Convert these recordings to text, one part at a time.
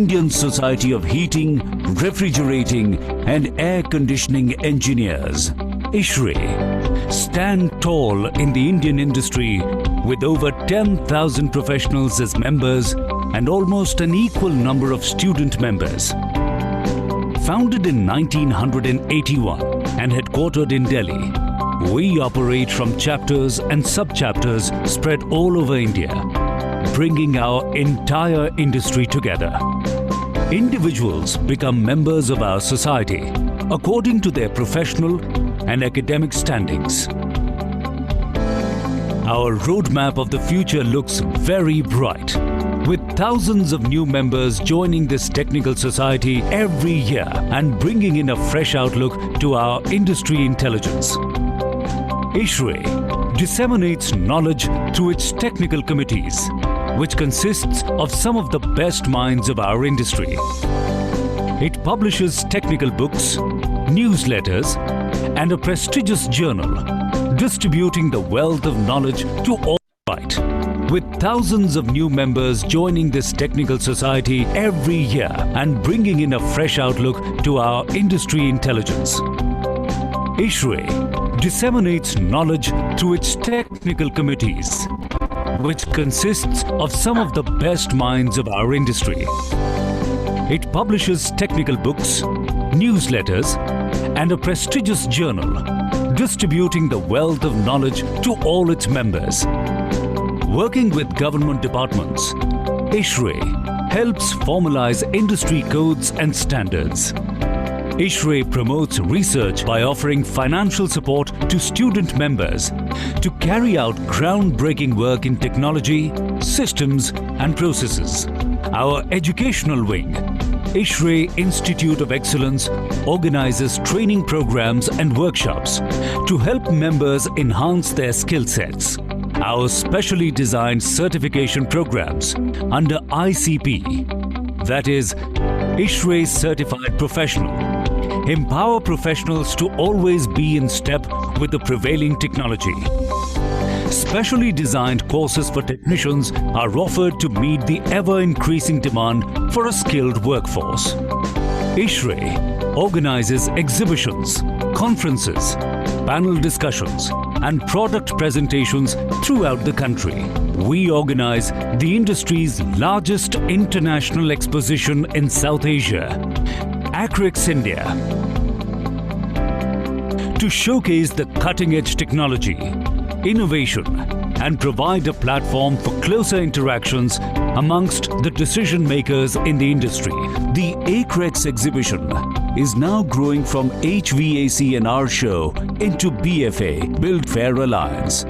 Indian Society of Heating, Refrigerating and Air Conditioning Engineers, ISHRE, stand tall in the Indian industry with over 10,000 professionals as members and almost an equal number of student members. Founded in 1981 and headquartered in Delhi, we operate from chapters and sub-chapters spread all over India, bringing our entire industry together. Individuals become members of our society according to their professional and academic standings. Our roadmap of the future looks very bright, with thousands of new members joining this technical society every year and bringing in a fresh outlook to our industry intelligence. ISHRE disseminates knowledge through its technical committees, which consists of some of the best minds of our industry. It publishes technical books, newsletters, and a prestigious journal, distributing the wealth of knowledge to all. With thousands of new members joining this technical society every year and bringing in a fresh outlook to our industry intelligence. ISHRE disseminates knowledge through its technical committees, which consists of some of the best minds of our industry. It publishes technical books, newsletters, and a prestigious journal, distributing the wealth of knowledge to all its members. Working with government departments, ISHRE helps formalize industry codes and standards. ISHRE promotes research by offering financial support to student members to carry out groundbreaking work in technology, systems and processes. Our educational wing, ISHRE Institute of Excellence, organizes training programs and workshops to help members enhance their skill sets. Our specially designed certification programs under ICP, that is, ISHRE Certified Professional, empower professionals to always be in step with the prevailing technology. Specially designed courses for technicians are offered to meet the ever-increasing demand for a skilled workforce. ISHRE organizes exhibitions, conferences, panel discussions, and product presentations throughout the country. We organize the industry's largest international exposition in South Asia, Acrex India, to showcase the cutting-edge technology, innovation, and provide a platform for closer interactions amongst the decision makers in the industry. The Acrex exhibition is now growing from HVAC&R show into BFA, Build Fair Alliance.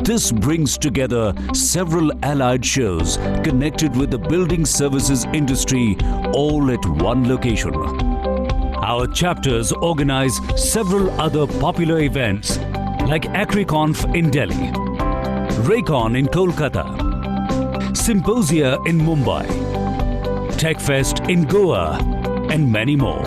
This brings together several allied shows connected with the building services industry, all at one location. Our chapters organize several other popular events like AgriConf in Delhi, Raycon in Kolkata, Symposia in Mumbai, TechFest in Goa, and many more.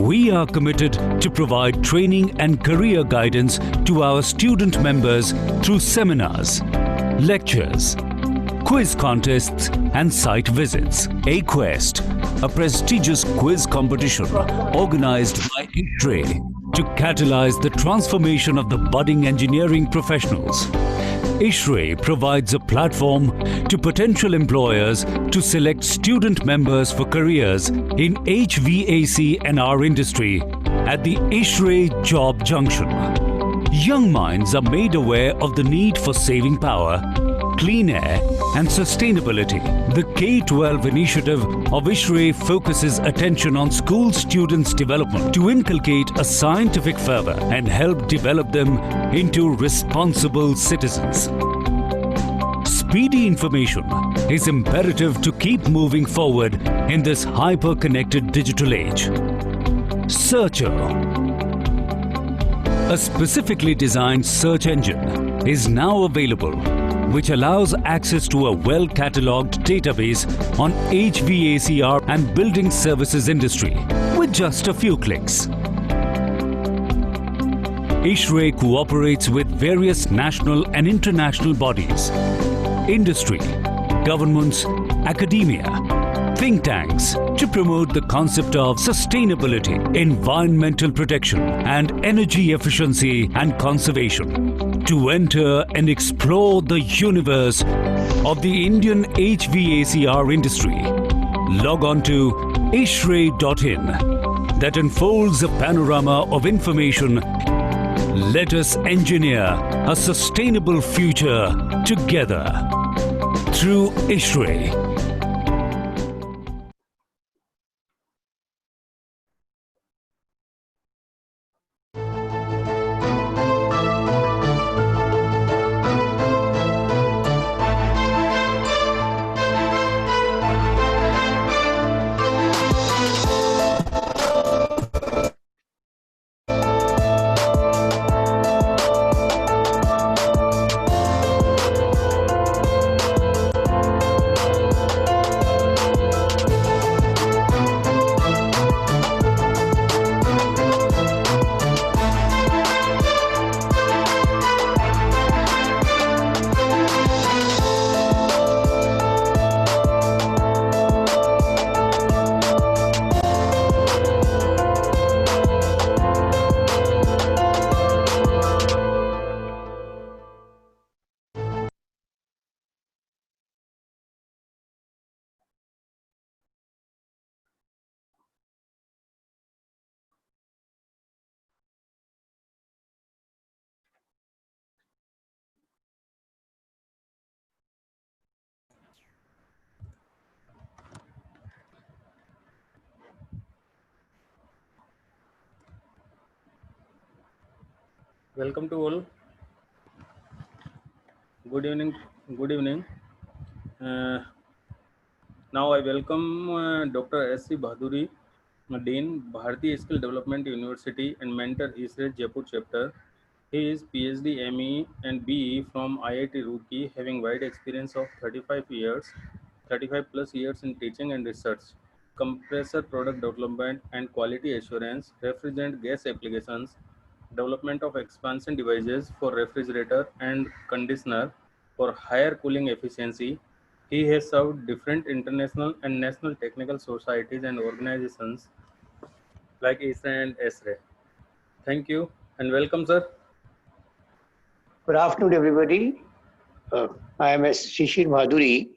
We are committed to provide training and career guidance to our student members through seminars, lectures, quiz contests and site visits. A-Quest, a prestigious quiz competition organized by ISHRE to catalyze the transformation of the budding engineering professionals. ISHRE provides a platform to potential employers to select student members for careers in HVAC and our industry at the ISHRE Job Junction. Young minds are made aware of the need for saving power, clean air and sustainability. The K-12 initiative of ISHRE focuses attention on school students' development to inculcate a scientific fervor and help develop them into responsible citizens. Speedy information is imperative to keep moving forward in this hyper-connected digital age. Searcher, a specifically designed search engine, is now available, which allows access to a well-catalogued database on HVAC&R and building services industry with just a few clicks. ISHRAE cooperates with various national and international bodies, industry, governments, academia, think tanks to promote the concept of sustainability, environmental protection and energy efficiency and conservation. To enter and explore the universe of the Indian HVACR industry, log on to ishrae.in that unfolds a panorama of information. Let us engineer a sustainable future together through ISHRAE. Welcome to all. Good evening. Good evening. Now I welcome Dr S C Bhaduri, Dean, Bharati Skill Development University and mentor ISRE Jaipur chapter. He is PhD, ME and BE from IIT Roorkee, having wide experience of 35 plus years in teaching and research, compressor product development and quality assurance, refrigerant gas applications, development of expansion devices for refrigerator and conditioner for higher cooling efficiency. He has served different international and national technical societies and organizations like ISRE and ESRE. Thank you and welcome, sir. Good afternoon, everybody. I am S. Bhaduri.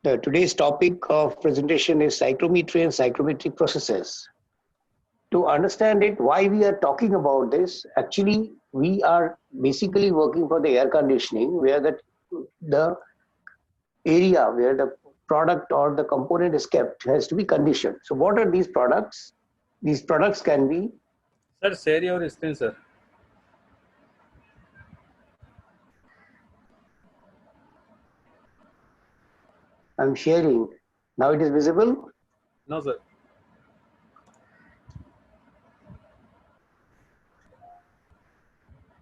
Today's topic of presentation is psychrometry and psychrometric processes. To understand it, why we are talking about this, actually, we are basically working for the air conditioning where the area where the product or the component is kept has to be conditioned. So what are these products? These products can be... Sir, share your screen, sir. I'm sharing. Now it is visible? No, sir.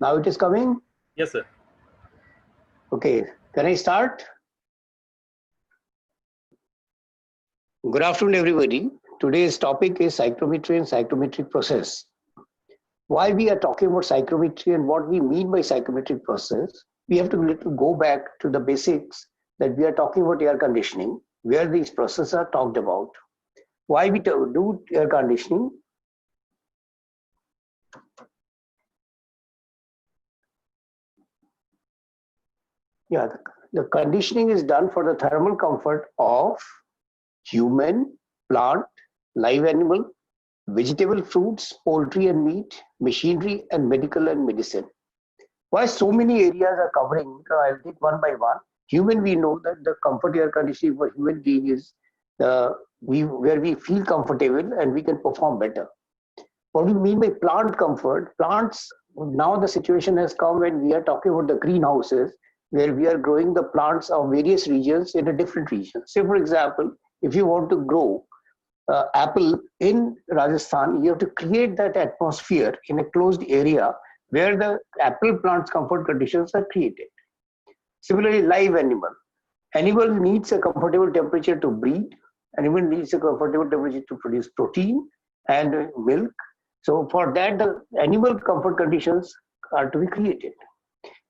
Now it is coming? Yes, sir. Okay, can I start? Good afternoon, everybody. Today's topic is psychrometry and psychrometric process. Why we are talking about psychrometry and what we mean by psychrometric process, we have to go back to the basics that we are talking about air conditioning, where these processes are talked about. Why we do air conditioning? Yeah, the conditioning is done for the thermal comfort of human, plant, live animal, vegetable, fruits, poultry and meat, machinery and medical and medicine. Why so many areas are covering? I'll take one by one. Human, we know that the comfort air conditioning for human being is where we feel comfortable and we can perform better. What we mean by plant comfort, plants, now the situation has come when we are talking about the greenhouses, where we are growing the plants of various regions in a different region. Say, for example, if you want to grow apple in Rajasthan, you have to create that atmosphere in a closed area where the apple plant's comfort conditions are created. Similarly, live animal. Animal needs a comfortable temperature to breed. Animal needs a comfortable temperature to produce protein and milk. So for that, the animal comfort conditions are to be created.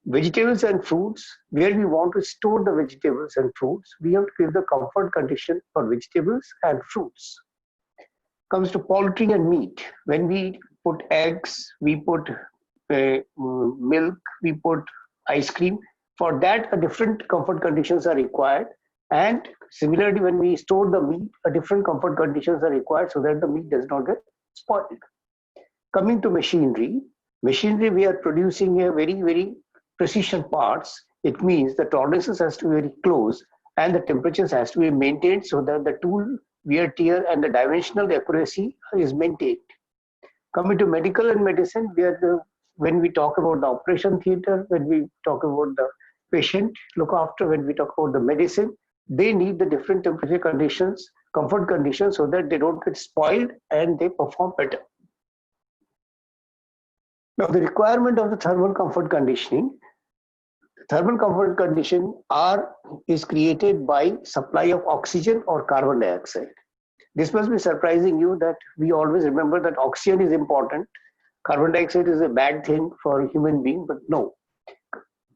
Vegetables and fruits, where we want to store the vegetables and fruits, we have to give the comfort condition for vegetables and fruits. Comes to poultry and meat. When we put eggs, we put milk, we put ice cream. For that, a different comfort conditions are required. And similarly, when we store the meat, a different comfort conditions are required so that the meat does not get spoiled. Coming to machinery, we are producing a very precision parts. It means the tolerances has to be very close and the temperatures has to be maintained so that the tool wear tear and the dimensional accuracy is maintained. Coming to medical and medicine, when we talk about the operation theater, when we talk about the patient look after, when we talk about the medicine, they need the different temperature conditions, comfort conditions, so that they don't get spoiled and they perform better. Now, the requirement of the thermal comfort conditioning. Thermal comfort condition is created by supply of oxygen or carbon dioxide. This must be surprising you that we always remember that oxygen is important. Carbon dioxide is a bad thing for a human being, but no.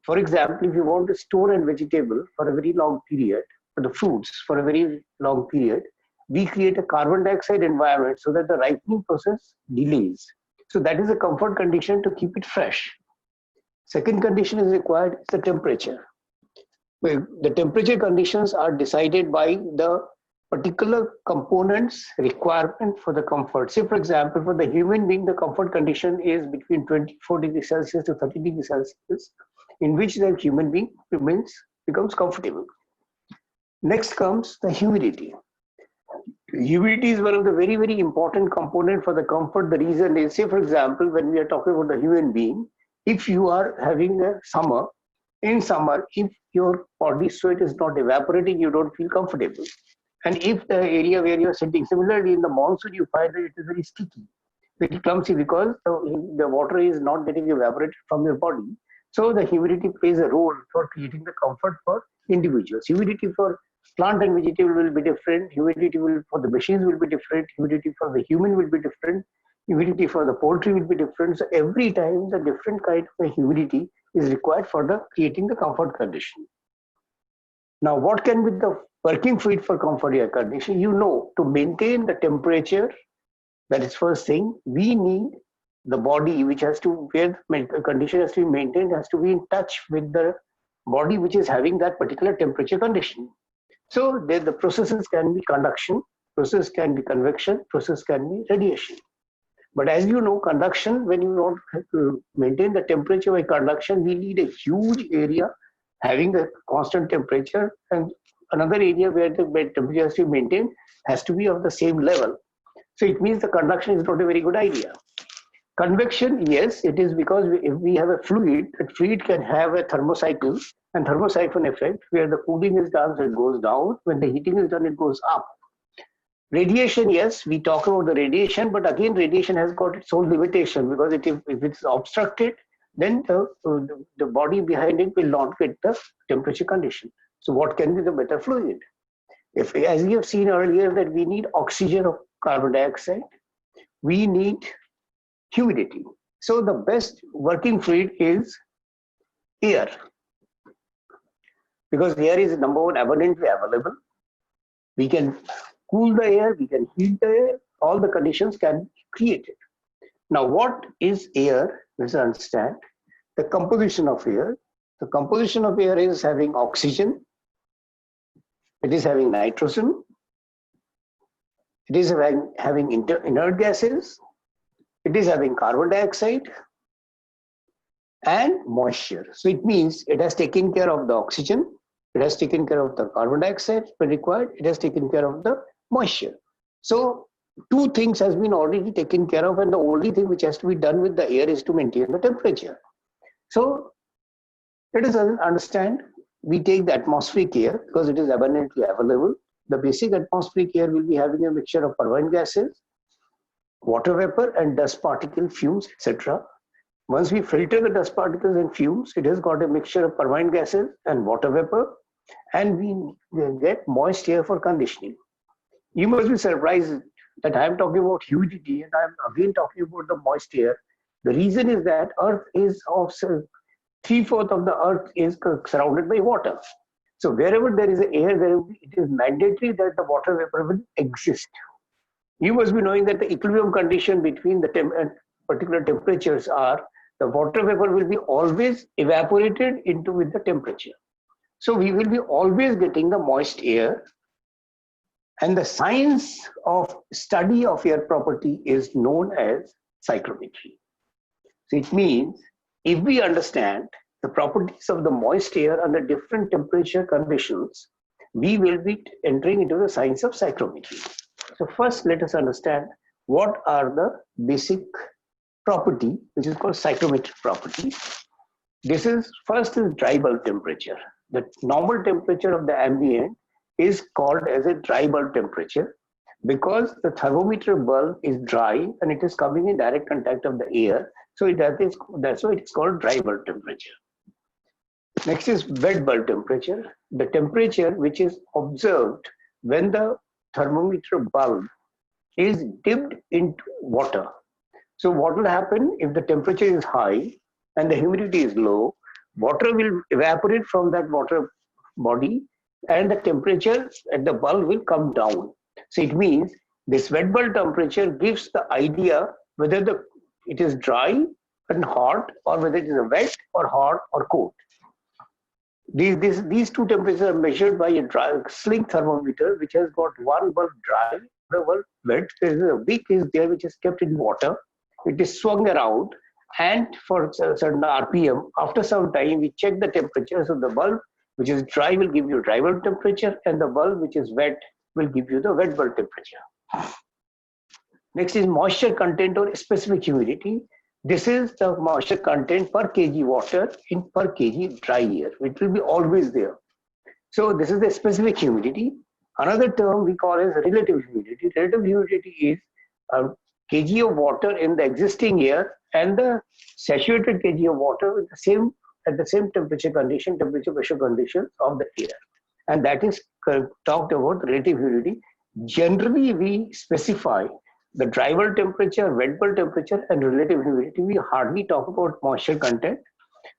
For example, if you want to store a vegetable for a very long period, for the fruits for a very long period, we create a carbon dioxide environment so that the ripening process delays. So that is a comfort condition to keep it fresh. Second condition is required is the temperature. Well, the temperature conditions are decided by the particular components requirement for the comfort. Say, for example, for the human being, the comfort condition is between 24 degrees Celsius to 30 degrees Celsius, in which the human being becomes comfortable. Next comes the humidity. Humidity is one of the very important component for the comfort. The reason is, say, for example, when we are talking about the human being, if you are having a summer, in summer, if your body sweat is not evaporating, you don't feel comfortable. And if the area where you're sitting, similarly in the monsoon, you find that it is very sticky, very clumsy because the water is not getting evaporated from your body. So the humidity plays a role for creating the comfort for individuals. Humidity for plant and vegetable will be different. Humidity for the machines will be different. Humidity for the human will be different. Humidity for the poultry will be different. So every time the different kind of a humidity is required for the creating the comfort condition. Now, what can be the working fluid for comfort air condition? You know, to maintain the temperature, that is first thing, we need the body which has to, where the condition has to be maintained, has to be in touch with the body which is having that particular temperature condition. So there the processes can be conduction, process can be convection, process can be radiation. But as you know, conduction, when you want to maintain the temperature by conduction, we need a huge area having a constant temperature, and another area where the temperature has to be maintained has to be of the same level. So it means the conduction is not a very good idea. Convection, yes, it is because if we have a fluid, that fluid can have a thermocycle and thermosiphon effect, where the cooling is done, so it goes down. When the heating is done, it goes up. Radiation, yes, we talk about the radiation, but again, radiation has got its own limitation, because if it's obstructed, then the body behind it will not get the temperature condition. So what can be the better fluid? If, as we have seen earlier, that we need oxygen or carbon dioxide, we need humidity. So the best working fluid is air, because air is number one, abundantly available. We can cool the air, we can heat the air, all the conditions can be created. Now, what is air? Let's understand the composition of air. The composition of air is having oxygen, it is having nitrogen, it is having inert gases, it is having carbon dioxide and moisture. So it means it has taken care of the oxygen, it has taken care of the carbon dioxide when required, it has taken care of the moisture. So two things has been already taken care of, and the only thing which has to be done with the air is to maintain the temperature. So let us understand, we take the atmospheric air because it is abundantly available. The basic atmospheric air will be having a mixture of permanent gases, water vapor and dust particle, fumes, etc. Once we filter the dust particles and fumes, it has got a mixture of permanent gases and water vapor, and we get moist air for conditioning. You must be surprised that I am talking about humidity and I am again talking about the moist air. The reason is that Earth is of 3/4 of the Earth is surrounded by water. So wherever there is air, it is mandatory that the water vapor will exist. You must be knowing that the equilibrium condition between the particular temperatures are the water vapor will be always evaporated into with the temperature. So we will be always getting the moist air. And the science of study of air property is known as psychrometry. So it means if we understand the properties of the moist air under different temperature conditions, we will be entering into the science of psychrometry. So first, let us understand what are the basic property, which is called psychrometric property. This is first is dry bulb temperature. The normal temperature of the ambient is called as a dry bulb temperature because the thermometer bulb is dry and it is coming in direct contact of the air. So that's why it's called dry bulb temperature. Next is wet bulb temperature, the temperature which is observed when the thermometer bulb is dipped into water. So what will happen if the temperature is high and the humidity is low? Water will evaporate from that water body and the temperature at the bulb will come down. So it means this wet bulb temperature gives the idea whether it is dry and hot or whether it is wet or hot or cold. These two temperatures are measured by a sling thermometer which has got one bulb dry, the bulb wet. There is a wick is there which is kept in water. It is swung around and for a certain RPM, after some time we check the temperature. So the bulb which is dry will give you dry bulb temperature and the bulb which is wet will give you the wet bulb temperature. Next is moisture content or specific humidity. This is the moisture content per kg water in per kg dry air. It will be always there. So this is the specific humidity. Another term we call as relative humidity. Relative humidity is a kg of water in the existing air and the saturated kg of water with at the same temperature pressure conditions of the air. And that is talked about relative humidity. Generally, we specify the dry bulb temperature, wet bulb temperature, and relative humidity. We hardly talk about moisture content.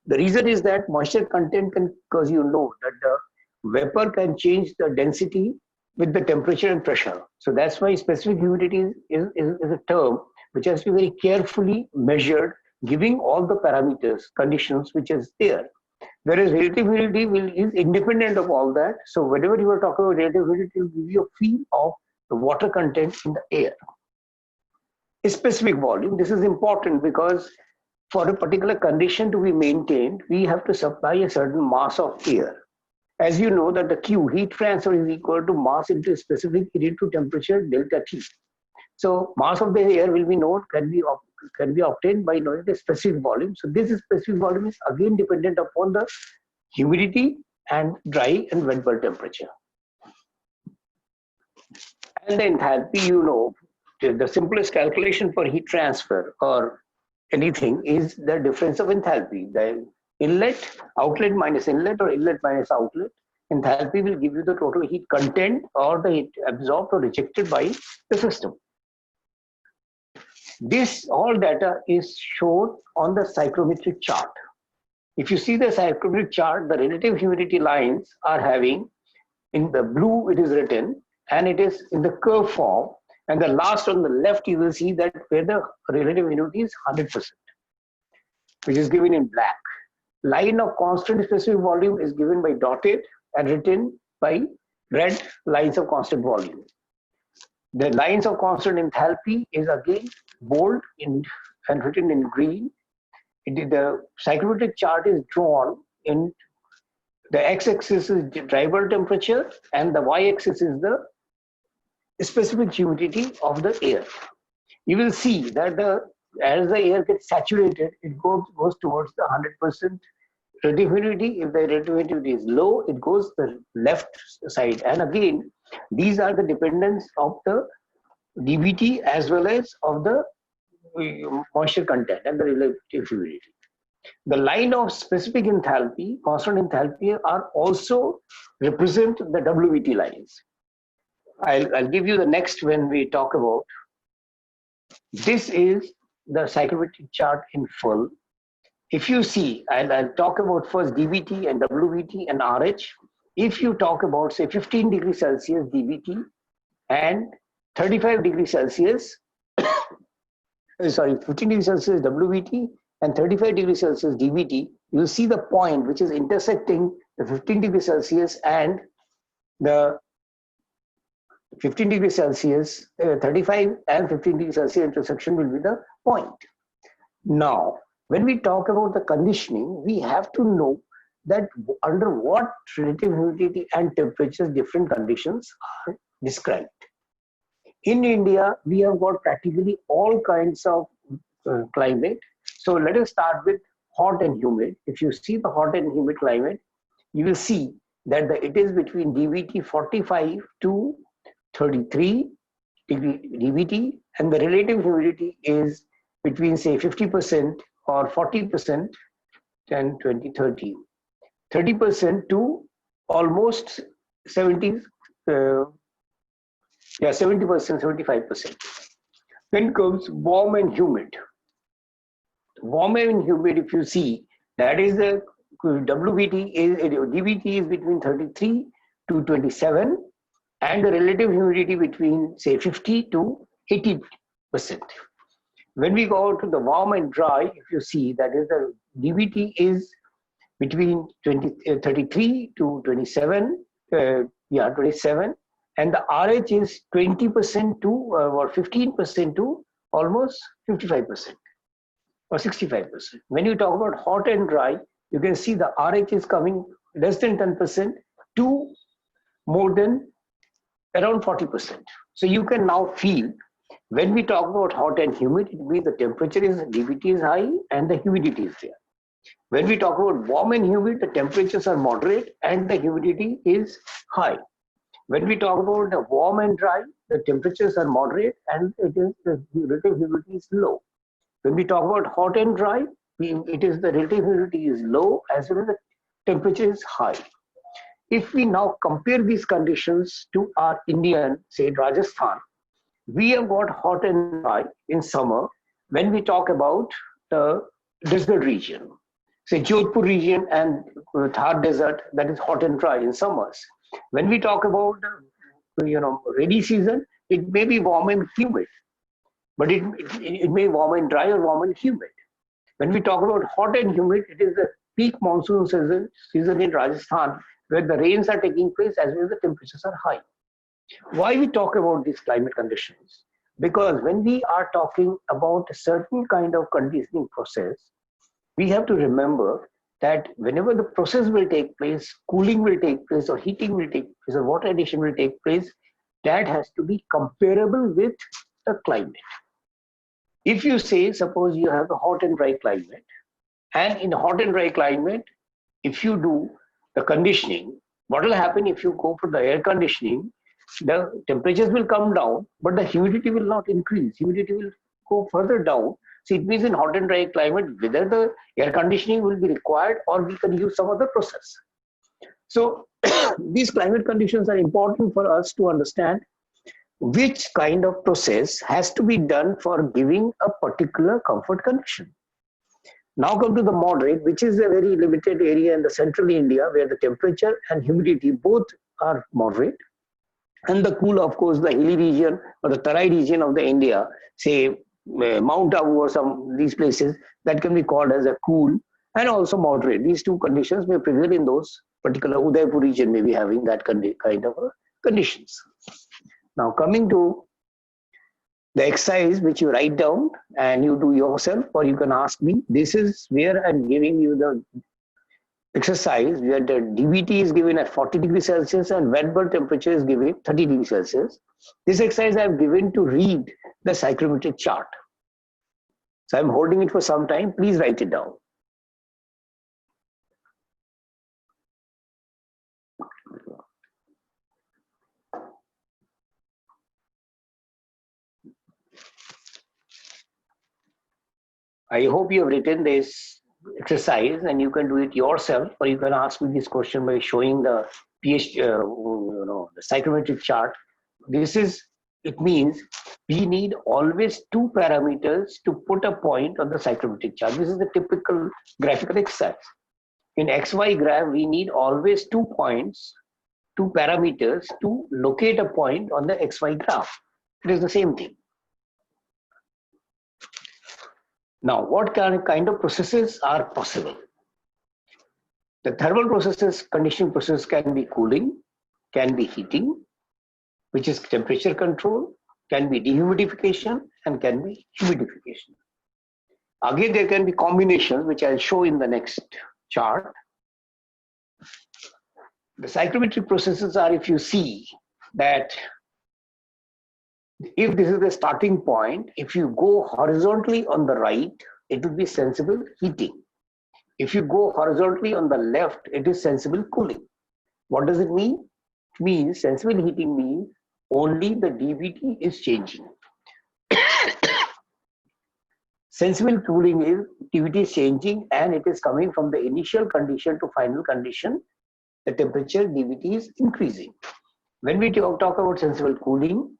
The reason is that moisture content can, because you know that the vapor can change the density with the temperature and pressure. So that's why specific humidity is a term which has to be very carefully measured, giving all the parameters, conditions which is there. Whereas relative humidity is independent of all that. So whenever you are talking about relative humidity, it will give you a feel of the water content in the air. A specific volume, this is important because for a particular condition to be maintained, we have to supply a certain mass of air. As you know that the Q, heat transfer, is equal to mass into specific heat to temperature delta T. So mass of the air will be known, can be obtained by knowing the specific volume. So this specific volume is again dependent upon the humidity and dry and wet bulb temperature. And the enthalpy, you know, the simplest calculation for heat transfer or anything is the difference of enthalpy. The inlet, outlet minus inlet or inlet minus outlet. Enthalpy will give you the total heat content or the heat absorbed or rejected by the system. This all data is shown on the psychrometric chart. If you see the psychrometric chart, the relative humidity lines are having, in the blue it is written and it is in the curve form, and the last on the left you will see that where the relative humidity is 100%, which is given in black. Line of constant specific volume is given by dotted and written by red lines of constant volume. The lines of constant enthalpy is again bold and written in green. The psychrometric chart is drawn in the x-axis is dry bulb temperature and the y-axis is the specific humidity of the air. You will see that as the air gets saturated, it goes towards the 100% relative humidity. If the relative humidity is low, it goes the left side. And again, these are the dependence of the dBT as well as of the moisture content and the relative humidity. The line of specific enthalpy, constant enthalpy, are also represent the WBT lines. I'll give you the next when we talk about. This is the psychrometric chart in full. If you see, I'll talk about first DVT and WVT and RH. If you talk about, say, 15 degrees Celsius DVT and 35 degrees Celsius, sorry, 15 degrees Celsius WVT and 35 degrees Celsius DVT, you'll see the point which is intersecting the 15 degrees Celsius and the 15 degrees Celsius, 35 and 15 degrees Celsius intersection will be the point. Now, when we talk about the conditioning, we have to know that under what relative humidity and temperatures different conditions are described. In India, we have got practically all kinds of climate. So let us start with hot and humid. If you see the hot and humid climate, you will see that it is between DVT 45 to 33 degree DVT, and the relative humidity is between, say, 50% or 40%, 10, 20, 30. 30% to almost 70, 70%, 75%. Then comes warm and humid. Warm and humid, if you see, that is the DVT is between 33 to 27, and the relative humidity between, say, 50 to 80%. When we go to the warm and dry, if you see, that is the DVT is between 33 to 27, 27, and the RH is 20% to or 15% to almost 55% or 65%. When you talk about hot and dry, you can see the RH is coming less than 10% to more than around 40%. So you can now feel when we talk about hot and humid, it means the temperature is, DVT is high and the humidity is there. When we talk about warm and humid, the temperatures are moderate and the humidity is high. When we talk about the warm and dry, the temperatures are moderate and the relative humidity is low. When we talk about hot and dry, it is the relative humidity is low as well as the temperature is high. If we now compare these conditions to our Indian, say, Rajasthan, we have got hot and dry in summer. When we talk about the desert region, say Jodhpur region and Thar desert, that is hot and dry in summers. When we talk about rainy season, it may be warm and humid, but it may be warm and dry or warm and humid. When we talk about hot and humid, it is the peak monsoon season in Rajasthan, where the rains are taking place as well as the temperatures are high. Why we talk about these climate conditions? Because when we are talking about a certain kind of conditioning process, we have to remember that whenever the process will take place, cooling will take place, or heating will take place, or water addition will take place, that has to be comparable with the climate. If you say, suppose you have a hot and dry climate, and in hot and dry climate, if you do the conditioning, what will happen if you go for the air conditioning? The temperatures will come down, but the humidity will not increase. Humidity will go further down. So it means in hot and dry climate, whether the air conditioning will be required or we can use some other process. So these climate conditions are important for us to understand which kind of process has to be done for giving a particular comfort condition. Now come to the moderate, which is a very limited area in the central India where the temperature and humidity both are moderate. And the cool, of course, the hilly region or the Tarai region of the India, say Mount Abu or some these places, that can be called as a cool and also moderate. These two conditions may prevail in those particular Udaipur region may be having that kind of conditions. Now coming to the exercise which you write down and you do yourself, or you can ask me. This is where I'm giving you the exercise where the DVT is given at 40 degrees Celsius and wet bulb temperature is given 30 degrees Celsius. This exercise I've given to read the psychrometric chart. So I'm holding it for some time. Please write it down. I hope you have written this exercise and you can do it yourself, or you can ask me this question by showing the the psychrometric chart it means we need always two parameters to put a point on the psychrometric chart. This is the typical graphical exercise. In XY graph, we need always 2 points, 2 parameters to locate a point on the XY graph. It is the same thing. Now, what kind of processes are possible? The thermal processes, conditioning process can be cooling, can be heating, which is temperature control, can be dehumidification, and can be humidification. Again, there can be combinations, which I'll show in the next chart. The psychrometric processes are, if you see that if this is the starting point, if you go horizontally on the right, it will be sensible heating. If you go horizontally on the left, it is sensible cooling. What does it mean? It means sensible heating means only the dVt is changing. Sensible cooling is dVt is changing and it is coming from the initial condition to final condition. The temperature dVt is increasing. When we talk about sensible cooling,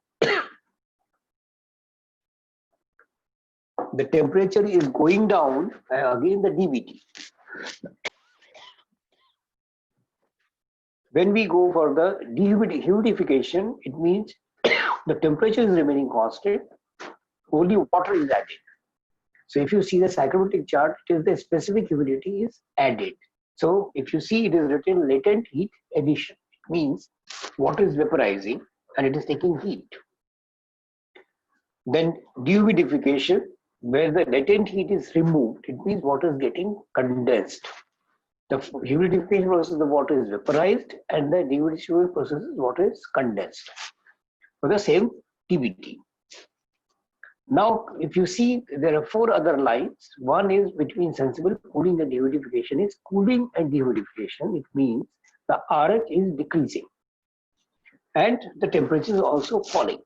the temperature is going down, again the dVt. When we go for the dehumidification, it means the temperature is remaining constant, only water is added. So if you see the psychrometric chart, it is the specific humidity is added. So if you see, it is written latent heat addition. It means water is vaporizing and it is taking heat. Then dehumidification, where the latent heat is removed, it means water is getting condensed. The humidification process, the water is vaporized, and the dehumidification process, water is condensed. For the same dVt. Now, if you see, there are 4 other lines. One is between sensible cooling and dehumidification is cooling and dehumidification. It means the RH is decreasing and the temperature is also falling.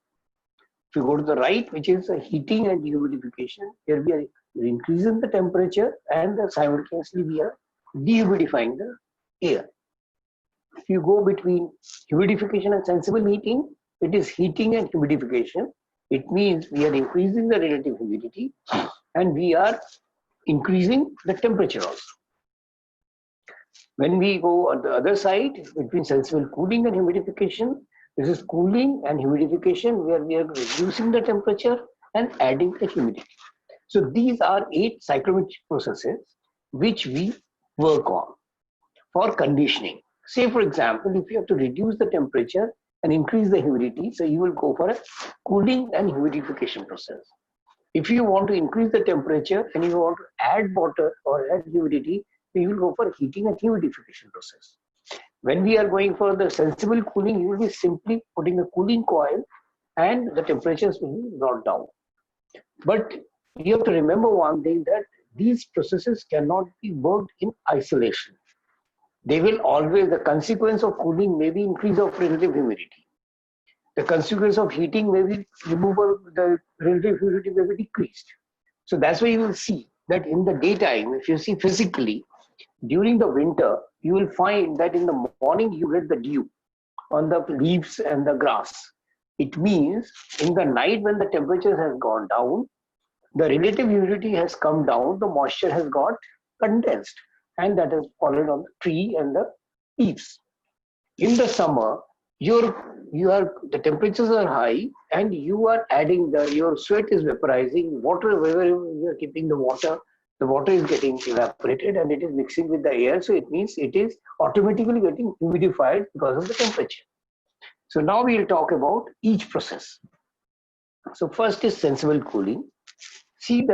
If you go to the right, which is heating and dehumidification, here we are increasing the temperature and simultaneously we are dehumidifying the air. If you go between humidification and sensible heating, it is heating and humidification. It means we are increasing the relative humidity and we are increasing the temperature also. When we go on the other side, between sensible cooling and humidification, this is cooling and humidification where we are reducing the temperature and adding the humidity. So these are 8 psychrometric processes which we work on for conditioning. Say for example, if you have to reduce the temperature and increase the humidity, so you will go for a cooling and humidification process. If you want to increase the temperature and you want to add water or add humidity, so you will go for heating and humidification process. When we are going for the sensible cooling, you will be simply putting a cooling coil and the temperatures will be brought down. But you have to remember one thing, that these processes cannot be worked in isolation. They will always, the consequence of cooling may be increase of relative humidity. The consequence of heating may be removal, the relative humidity may be decreased. So that's why you will see that in the daytime, if you see physically, during the winter, you will find that in the morning you get the dew on the leaves and the grass. It means in the night when the temperature has gone down, the relative humidity has come down, the moisture has got condensed, and that has fallen on the tree and the leaves. In the summer, the temperatures are high and you are adding your sweat is vaporizing, water, wherever you are keeping the water is getting evaporated and it is mixing with the air. So it means it is automatically getting humidified because of the temperature. So now we will talk about each process. So first is sensible cooling. See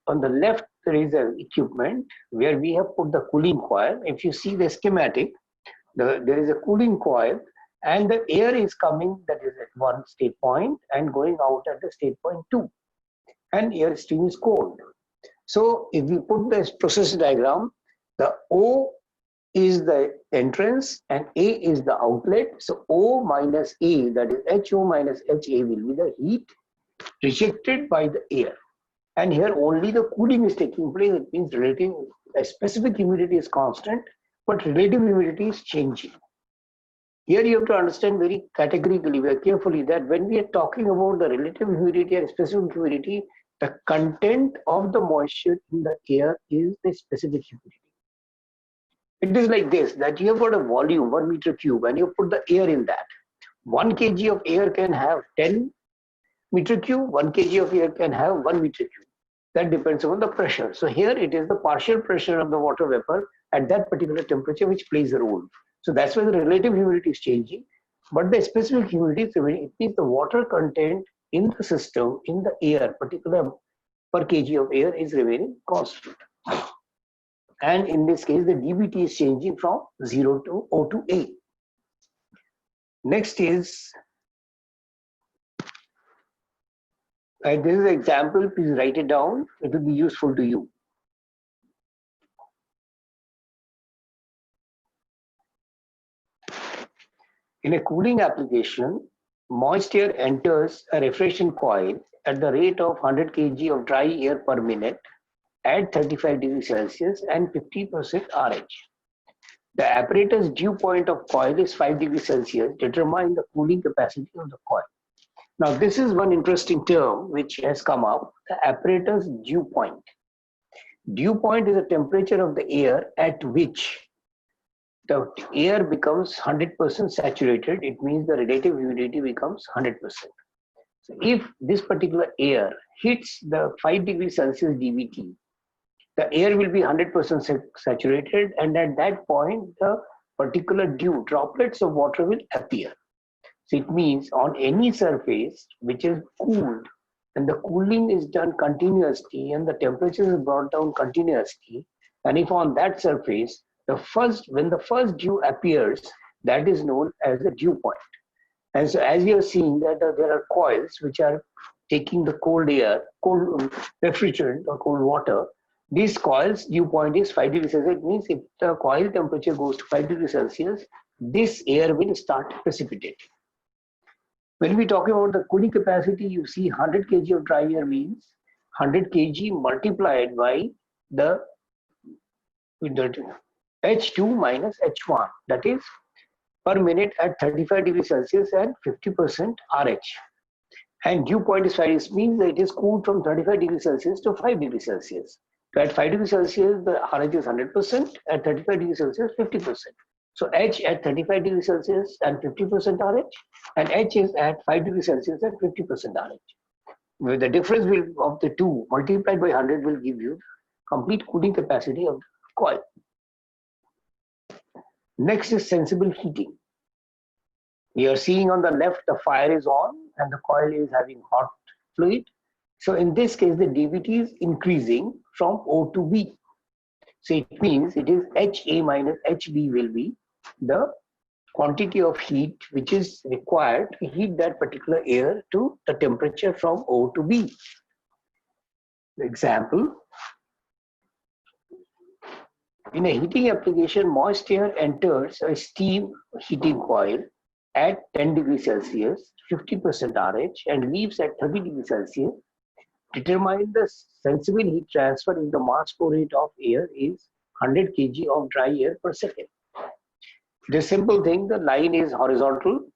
on the left, there is an equipment where we have put the cooling coil. If you see the schematic, there is a cooling coil and the air is coming, that is at one state point, and going out at the state point 2. And air stream is cold. So if we put this process diagram, the O is the entrance and A is the outlet. So O minus A, that is HO minus HA, will be the heat rejected by the air. And here only the cooling is taking place. It means specific humidity is constant, but relative humidity is changing. Here you have to understand very categorically, very carefully, that when we are talking about the relative humidity and specific humidity, the content of the moisture in the air is the specific humidity. It is like this, that you have got a volume, 1 meter cube, and you put the air in that. 1 kg of air can have 10 meter cube, 1 kg of air can have 1 meter cube. That depends on the pressure. So here it is the partial pressure of the water vapor at that particular temperature which plays a role. So that's why the relative humidity is changing, but the specific humidity is remaining. It means the water content in the system, in the air, particular per kg of air is remaining constant. And in this case, the dBT is changing from 0 to O to A. Next is, this is an example, please write it down, it will be useful to you. In a cooling application, moist air enters a refrigerant coil at the rate of 100 kg of dry air per minute at 35 degrees Celsius and 50% RH. The apparatus dew point of coil is 5 degrees Celsius, determining the cooling capacity of the coil. Now, this is one interesting term which has come up, the apparatus dew point. Dew point is the temperature of the air at which the air becomes 100% saturated. It means the relative humidity becomes 100%. So if this particular air hits the 5 degrees Celsius dBT, the air will be 100% saturated, and at that point, the particular dew, droplets of water will appear. So it means on any surface which is cooled, and the cooling is done continuously, and the temperature is brought down continuously, and if on that surface, when the first dew appears, that is known as the dew point. And so as you are seeing that there are coils which are taking the cold air, cold refrigerant or cold water. These coils dew point is 5 degrees Celsius. It means if the coil temperature goes to 5 degrees Celsius, this air will start precipitating. When we talk about the cooling capacity, you see 100 kg of dry air means 100 kg multiplied by the H2 minus H1, that is per minute at 35 degrees Celsius and 50% RH. And dew point is 5 degrees, means that it is cooled from 35 degrees Celsius to 5 degrees Celsius. So at 5 degrees Celsius, the RH is 100%, at 35 degrees Celsius, 50%. So H at 35 degrees Celsius and 50% RH, and H is at 5 degrees Celsius and 50% RH. With the difference of the two multiplied by 100 will give you complete cooling capacity of the coil. Next is sensible heating. You are seeing on the left the fire is on and the coil is having hot fluid. So in this case the dBT is increasing from O to B. So it means it is HA minus HB will be the quantity of heat which is required to heat that particular air to the temperature from O to B. Example, in a heating application, moist air enters a steam heating coil at 10 degrees Celsius, 50% RH, and leaves at 30 degrees Celsius. Determine the sensible heat transfer in the mass flow rate of air is 100 kg of dry air per second. The simple thing, the line is horizontal.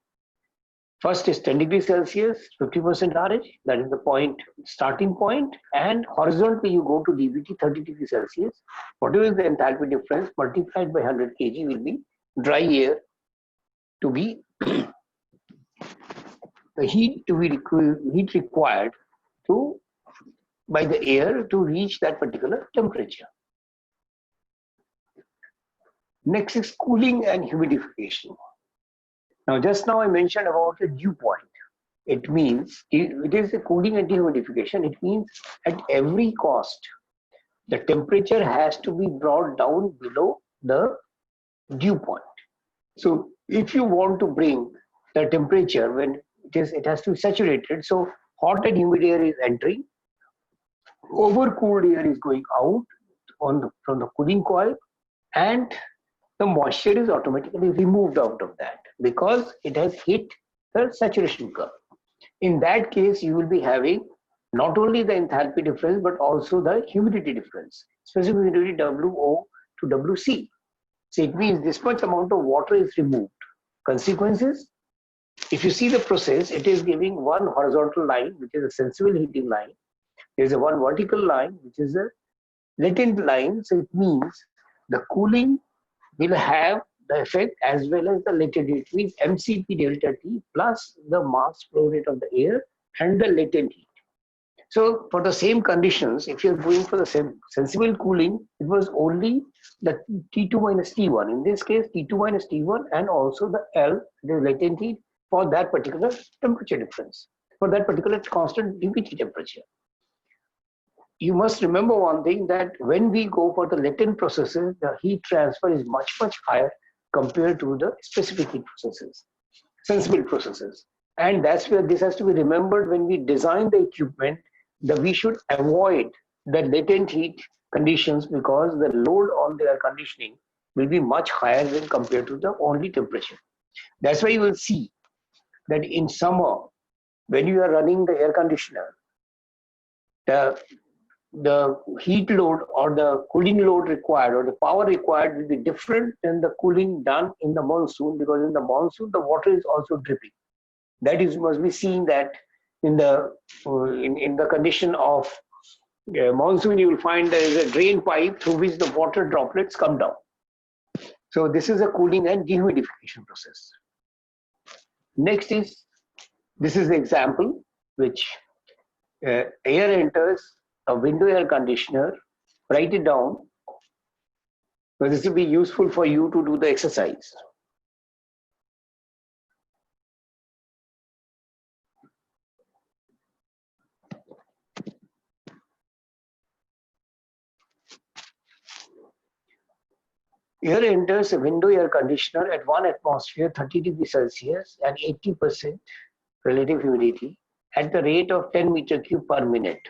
First is 10 degrees Celsius, 50% RH, that is the point, starting point, and horizontally you go to dBT 30 degrees Celsius. Whatever is the enthalpy difference multiplied by 100 kg will be dry air to be the heat required by the air to reach that particular temperature. Next is cooling and humidification. Now, just now I mentioned about the dew point. It means it is a cooling and dehumidification. It means at every cost, the temperature has to be brought down below the dew point. So, if you want to bring the temperature when it has to be saturated, so hot and humid air is entering, overcooled air is going out from the cooling coil, and the moisture is automatically removed out of that because it has hit the saturation curve. In that case, you will be having not only the enthalpy difference but also the humidity difference, specific humidity WO to WC. So it means this much amount of water is removed. Consequences, if you see the process, it is giving one horizontal line, which is a sensible heating line. There's a one vertical line, which is a latent line. So it means the cooling will have the effect as well as the latent heat. It means MCP delta T plus the mass flow rate of the air and the latent heat. So for the same conditions, if you're going for the same sensible cooling, it was only the T2 minus T1. In this case, T2 minus T1 and also the L, the latent heat for that particular temperature difference, for that particular constant humidity temperature. You must remember one thing, that when we go for the latent processes, the heat transfer is much, much higher compared to the specific heat processes, sensible processes. And that's where this has to be remembered when we design the equipment, that we should avoid the latent heat conditions, because the load on the air conditioning will be much higher than compared to the only temperature. That's why you will see that in summer, when you are running the air conditioner, the heat load or the cooling load required or the power required will be different than the cooling done in the monsoon, because in the monsoon the water is also dripping. That is, must be seen that in the condition of monsoon, you will find there is a drain pipe through which the water droplets come down. So this is a cooling and dehumidification process. Next is, this is the example which air enters a window air conditioner. Write it down, but this will be useful for you to do the exercise. Air enters a window air conditioner at 1 atmosphere, 30 degrees Celsius and 80% relative humidity at the rate of 10 meter cube per minute.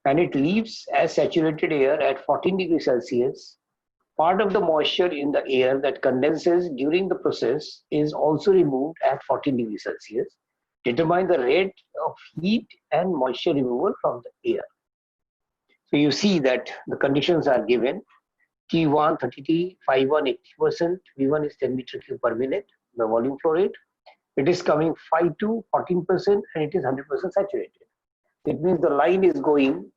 And it leaves as saturated air at 14 degrees Celsius. Part of the moisture in the air that condenses during the process is also removed at 14 degrees Celsius. Determine the rate of heat and moisture removal from the air. So you see that the conditions are given. T1 30T, Phi1 80%, V1 is 10 meter cube per minute, the volume flow rate. It is coming Phi2 14% and it is 100% saturated. It means the line is going,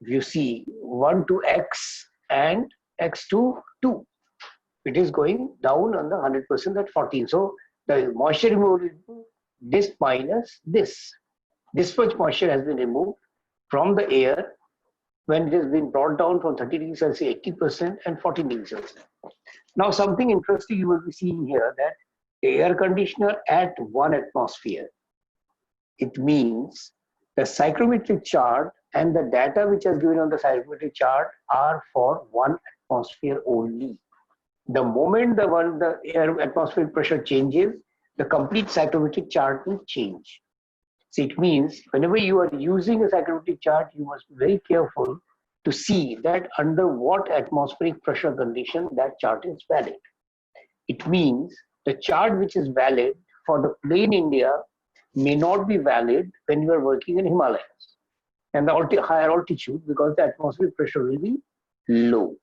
if you see 1 to X and X to 2. It is going down on the 100% at 14. So the moisture removal is this minus this. This much moisture has been removed from the air when it has been brought down from 30 degrees Celsius 80% and 14 degrees Celsius. Now something interesting you will be seeing here, that the air conditioner at 1 atmosphere. It means the psychrometric chart and the data which is given on the psychrometric chart are for 1 atmosphere only. The moment the air atmospheric pressure changes, the complete psychrometric chart will change. So it means whenever you are using a psychrometric chart, you must be very careful to see that under what atmospheric pressure condition that chart is valid. It means the chart which is valid for the plain India may not be valid when you are working in Himalayas and the higher altitude, because the atmospheric pressure will be low.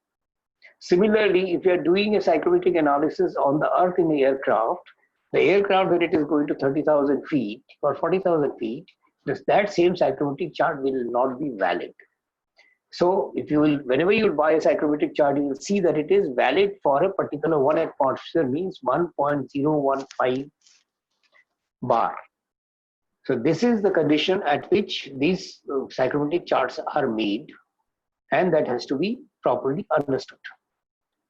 Similarly, if you are doing a psychrometric analysis on the earth in the aircraft when it is going to 30,000 feet or 40,000 feet, that same psychrometric chart will not be valid. So if you will, whenever you buy a psychrometric chart, you will see that it is valid for a particular 1 atmosphere, means 1.015 bar. So this is the condition at which these psychrometric charts are made, and that has to be properly understood.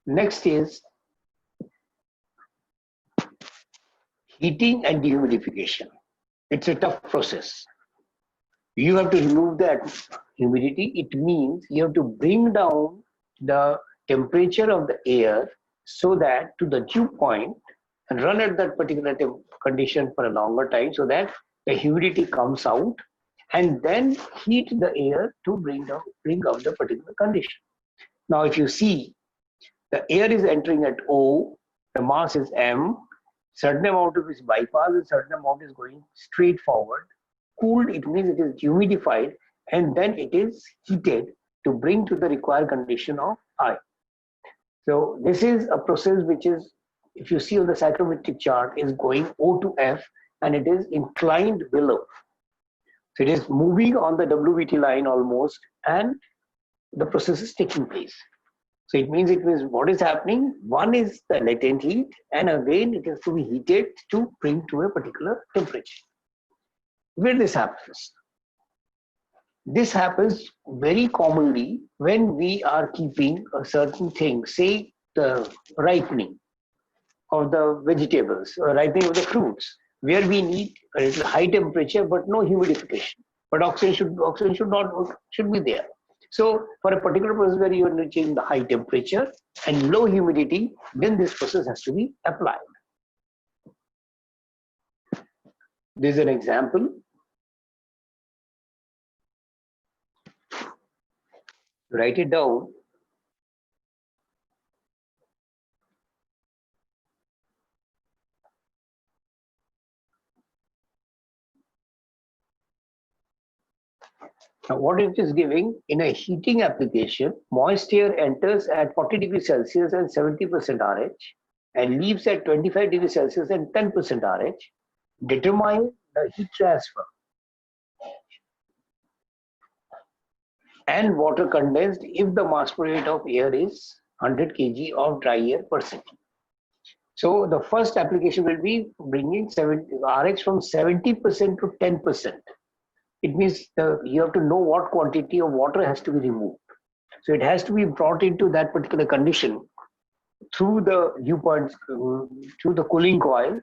Next is heating and dehumidification. It's a tough process. You have to remove that humidity. It means you have to bring down the temperature of the air so that to the dew point and run at that particular condition for a longer time, so that the humidity comes out, and then heat the air to bring up the particular condition. Now, if you see, the air is entering at O, the mass is M, certain amount of is bypass and certain amount is going straight forward. Cooled, it means it is humidified, and then it is heated to bring to the required condition of I. So this is a process which is if you see on the psychrometric chart, is going O to F and it is inclined below. So it is moving on the WBT line almost, and the process is taking place. So it means what is happening? One is the latent heat, and again it has to be heated to bring to a particular temperature. Where this happens? This happens very commonly when we are keeping a certain thing, say the ripening of the vegetables or ripening of the fruits, where we need a little high temperature but no humidification. But oxygen should be there. So for a particular process where you are reaching the high temperature and low humidity, then this process has to be applied. This is an example. Write it down. Now, what it is giving in a heating application, moist air enters at 40 degrees Celsius and 70% RH and leaves at 25 degrees Celsius and 10% RH. Determine the heat transfer and water condensed if the mass flow rate of air is 100 kg of dry air per second. So the first application will be bringing RH from 70% to 10%. It means you have to know what quantity of water has to be removed. So it has to be brought into that particular condition through the dew points, through the cooling coil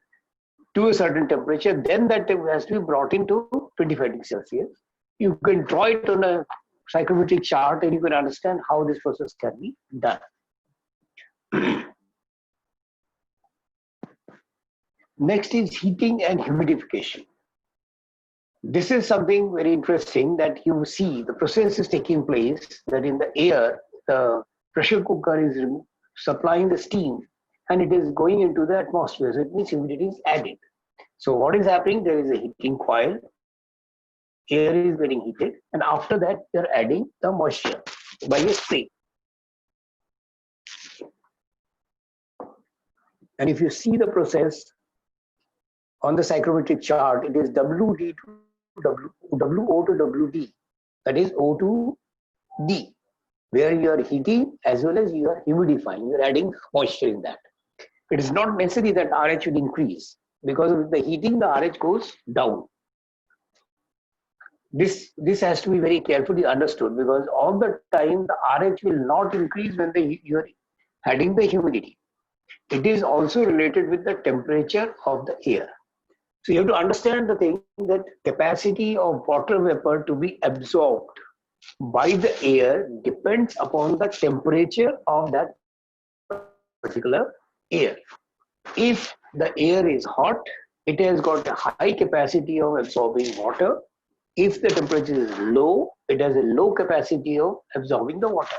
to a certain temperature. Then that has to be brought into 25 degrees Celsius. You can draw it on a psychrometric chart and you can understand how this process can be done. Next is heating and humidification. This is something very interesting that you see the process is taking place, that in the air, the pressure cooker is supplying the steam and it is going into the atmosphere. So it means humidity is added. So what is happening? There is a heating coil, air is getting heated, and after that they're adding the moisture by a spray. And if you see the process on the psychrometric chart, it is WD to WO to WD, that is O to D, where you are heating as well as you are humidifying, you are adding moisture in that. It is not necessary that RH should increase, because with the heating the RH goes down. This has to be very carefully understood, because all the time the RH will not increase when you are adding the humidity. It is also related with the temperature of the air. So you have to understand the thing that capacity of water vapor to be absorbed by the air depends upon the temperature of that particular air. If the air is hot, it has got a high capacity of absorbing water. If the temperature is low, it has a low capacity of absorbing the water.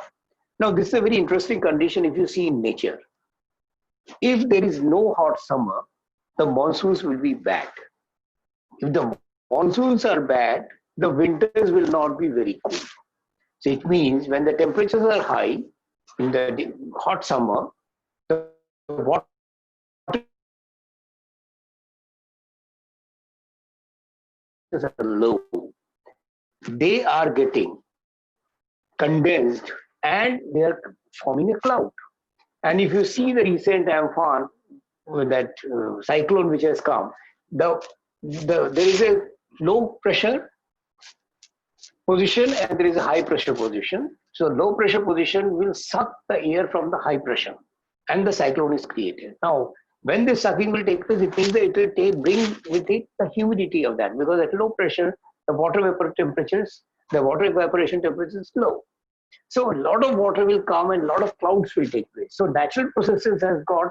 Now this is a very interesting condition if you see in nature. If there is no hot summer, the monsoons will be bad. If the monsoons are bad, the winters will not be very cool. So it means when the temperatures are high in the hot summer, the water are low. They are getting condensed and they are forming a cloud. And if you see the recent Amphan, that cyclone which has come, there is a low pressure position and there is a high pressure position. So low pressure position will suck the air from the high pressure and the cyclone is created. Now, when this sucking will take place, it means that it will bring with it the humidity of that, because at low pressure, the water evaporation temperature is low. So a lot of water will come and a lot of clouds will take place. So natural processes has got,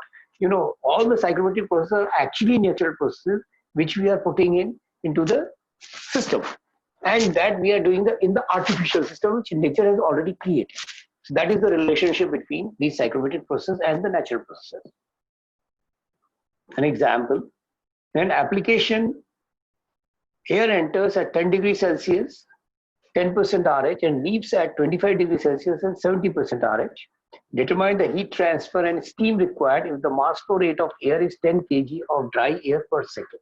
all the psychrometric processes are actually natural processes which we are putting into the system. And that we are doing in the artificial system which nature has already created. So that is the relationship between these psychrometric processes and the natural processes. An example, an application, air enters at 10 degrees Celsius, 10% RH and leaves at 25 degrees Celsius and 70% RH. Determine the heat transfer and steam required if the mass flow rate of air is 10 kg of dry air per second.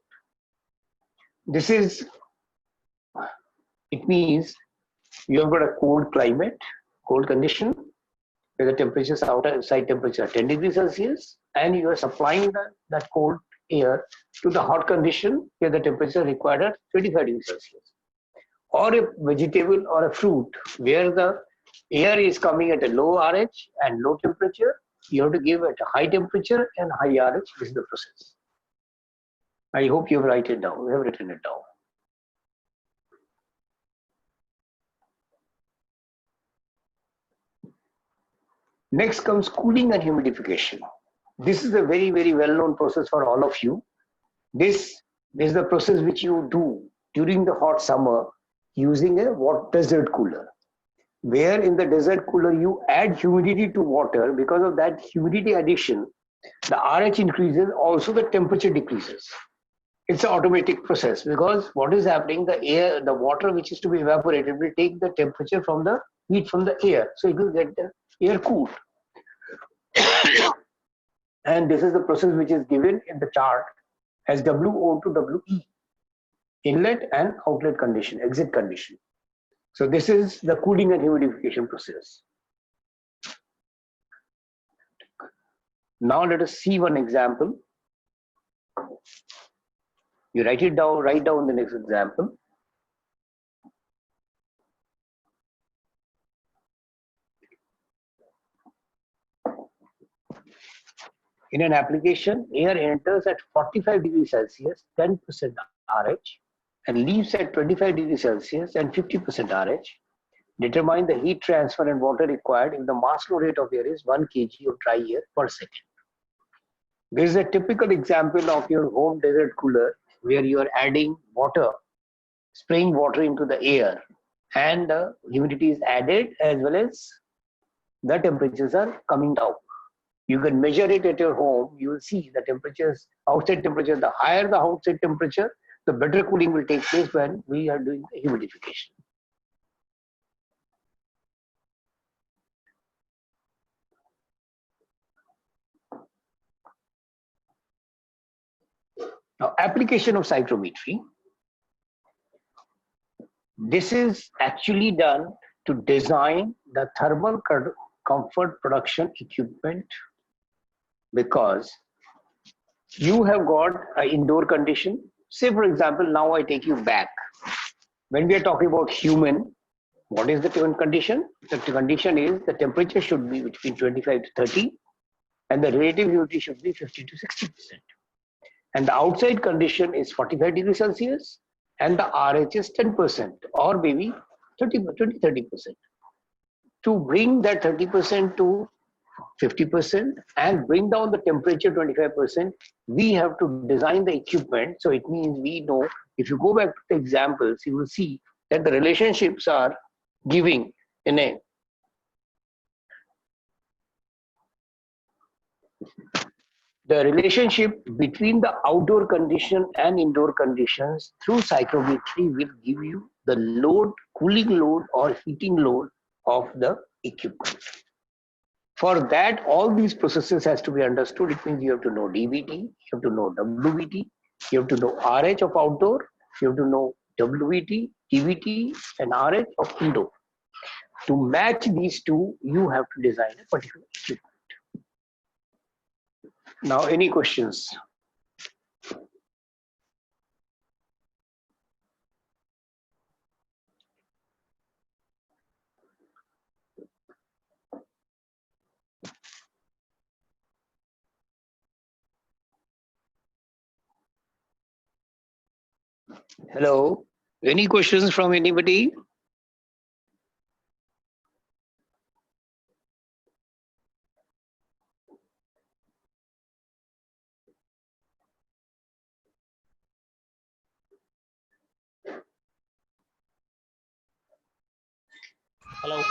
This is, it means you have got a cold climate, cold condition, where the temperatures outside temperature are 10 degrees Celsius, and you are supplying that cold air to the hot condition where the temperature required at 25 degrees Celsius. Or a vegetable or a fruit where the air is coming at a low RH and low temperature, you have to give it a high temperature and high RH. This is the process. I hope you have written it down. We have written it down. Next comes cooling and humidification. This is a very, very well-known process for all of you. This is the process which you do during the hot summer using a desert cooler. Where in the desert cooler you add humidity to water. Because of that humidity addition, the RH increases, also the temperature decreases. It's an automatic process because what is happening, the water which is to be evaporated will take the temperature from the heat from the air. So it will get the air cooled. And this is the process which is given in the chart as WO to WE, inlet and outlet condition, exit condition. So this is the cooling and humidification process. Now let us see one example. You write it down, write down the next example. In an application, air enters at 45 degrees Celsius, 10% RH, and leaves at 25 degrees Celsius and 50% RH. Determine the heat transfer and water required if the mass flow rate of air is 1 kg of dry air per second. This is a typical example of your home desert cooler where you are adding water, spraying water into the air, and the humidity is added as well as the temperatures are coming down. You can measure it at your home. You will see the temperatures, outside temperature, the higher the outside temperature, the better cooling will take place when we are doing the humidification. Now, application of psychrometry. This is actually done to design the thermal comfort production equipment, because you have got an indoor condition. Say, for example, now I take you back. When we are talking about human, what is the condition? The condition is the temperature should be between 25 to 30 and the relative humidity should be 50 to 60%. And the outside condition is 45 degrees Celsius and the RH is 10% or maybe 30%. To bring that 30% to 50% and bring down the temperature 25%, we have to design the equipment. So it means we know, if you go back to the examples, you will see that the relationships are giving in a the relationship between the outdoor condition and indoor conditions through psychrometry will give you the load, cooling load or heating load of the equipment. For that, all these processes has to be understood. It means you have to know DVT, you have to know WVT, you have to know RH of outdoor, you have to know WVT, DVT and RH of indoor. To match these two, you have to design a particular equipment. Now, any questions? Hello, any questions from anybody? Hello.